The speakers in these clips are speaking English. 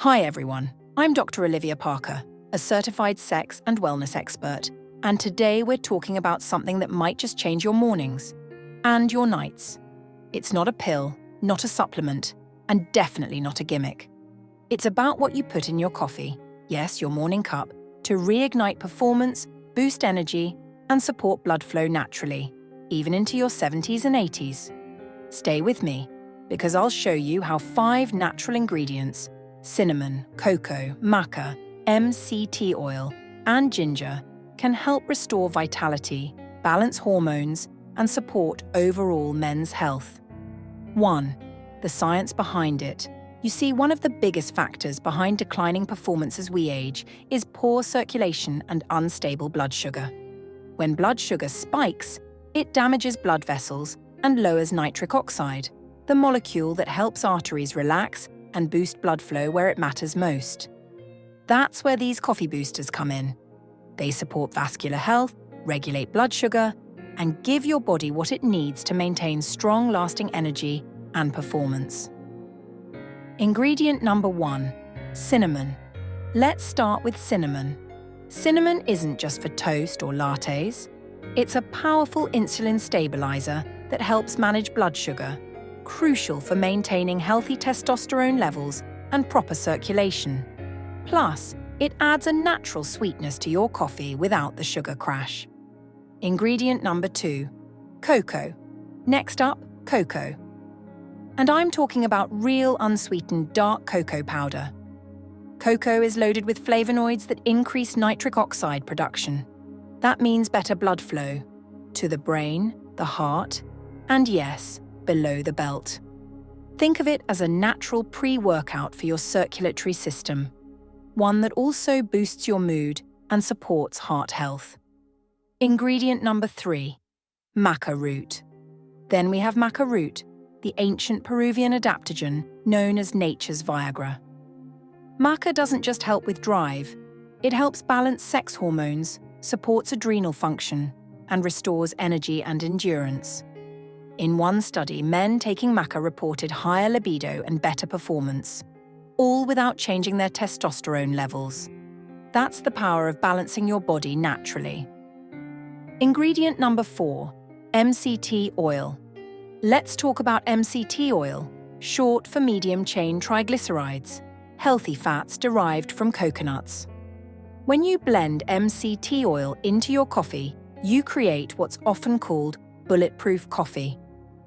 Hi everyone, I'm Dr. Olivia Parker, a certified sex and wellness expert, and today we're talking about something that might just change your mornings and your nights. It's not a pill, not a supplement, and definitely not a gimmick. It's about what you put in your coffee, yes, your morning cup, to reignite performance, boost energy, and support blood flow naturally, even into your 70s and 80s. Stay with me, because I'll show you how 5 natural ingredients, cinnamon, cocoa, maca, MCT oil, and ginger, can help restore vitality, balance hormones, and support overall men's health. 1. The science behind it. You see, one of the biggest factors behind declining performance as we age is poor circulation and unstable blood sugar. When blood sugar spikes, it damages blood vessels and lowers nitric oxide, the molecule that helps arteries relax and boost blood flow where it matters most. That's where these coffee boosters come in. They support vascular health, regulate blood sugar, and give your body what it needs to maintain strong, lasting energy and performance. Ingredient number 1, cinnamon. Let's start with cinnamon. Cinnamon isn't just for toast or lattes. It's a powerful insulin stabilizer that helps manage blood sugar, crucial for maintaining healthy testosterone levels and proper circulation. Plus, it adds a natural sweetness to your coffee without the sugar crash. Ingredient number 2, cocoa. Next up, cocoa. And I'm talking about real unsweetened dark cocoa powder. Cocoa is loaded with flavonoids that increase nitric oxide production. That means better blood flow to the brain, the heart, and yes, below the belt. Think of it as a natural pre-workout for your circulatory system, one that also boosts your mood and supports heart health. Ingredient number 3, maca root. Then we have maca root, the ancient Peruvian adaptogen known as nature's Viagra. Maca doesn't just help with drive, it helps balance sex hormones, supports adrenal function, and restores energy and endurance. In one study, men taking maca reported higher libido and better performance, all without changing their testosterone levels. That's the power of balancing your body naturally. Ingredient number 4, MCT oil. Let's talk about MCT oil, short for medium-chain triglycerides, healthy fats derived from coconuts. When you blend MCT oil into your coffee, you create what's often called bulletproof coffee.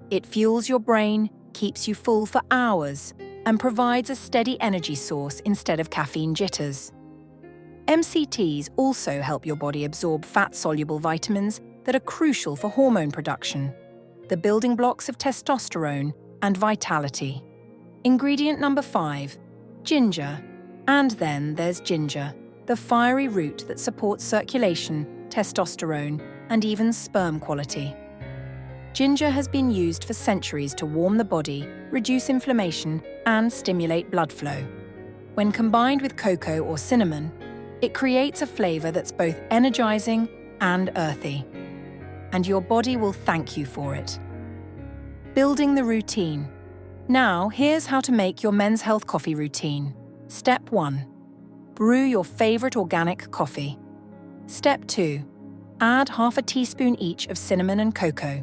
It fuels your brain, keeps you full for hours, and provides a steady energy source instead of caffeine jitters. MCTs also help your body absorb fat-soluble vitamins that are crucial for hormone production, the building blocks of testosterone and vitality. Ingredient number 5, ginger. And then there's ginger, the fiery root that supports circulation, testosterone, and even sperm quality. Ginger has been used for centuries to warm the body, reduce inflammation, and stimulate blood flow. When combined with cocoa or cinnamon, it creates a flavor that's both energizing and earthy. And your body will thank you for it. Building the routine. Now, here's how to make your men's health coffee routine. Step 1. Brew your favorite organic coffee. Step 2. Add half a teaspoon each of cinnamon and cocoa.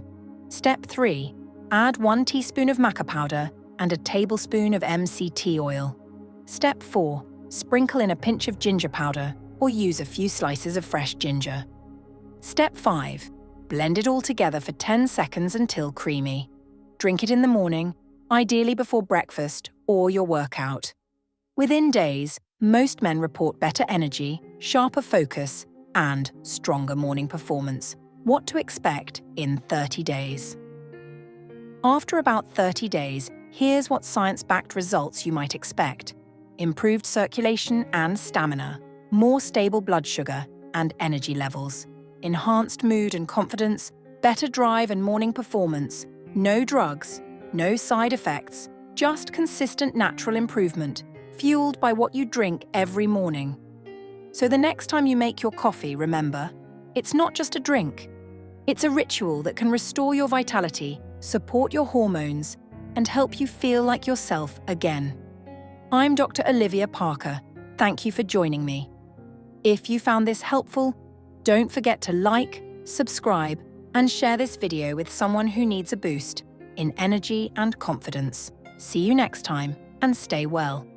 Step 3. Add 1 teaspoon of maca powder and a tablespoon of MCT oil. Step 4. Sprinkle in a pinch of ginger powder or use a few slices of fresh ginger. Step 5. Blend it all together for 10 seconds until creamy. Drink it in the morning, ideally before breakfast or your workout. Within days, most men report better energy, sharper focus, and stronger morning performance. What to expect in 30 days. After about 30 days, here's what science-backed results you might expect. Improved circulation and stamina, more stable blood sugar and energy levels, enhanced mood and confidence, better drive and morning performance, no drugs, no side effects, just consistent natural improvement, fueled by what you drink every morning. So the next time you make your coffee, remember, it's not just a drink. It's a ritual that can restore your vitality, support your hormones, and help you feel like yourself again. I'm Dr. Olivia Parker. Thank you for joining me. If you found this helpful, don't forget to like, subscribe, and share this video with someone who needs a boost in energy and confidence. See you next time, and stay well.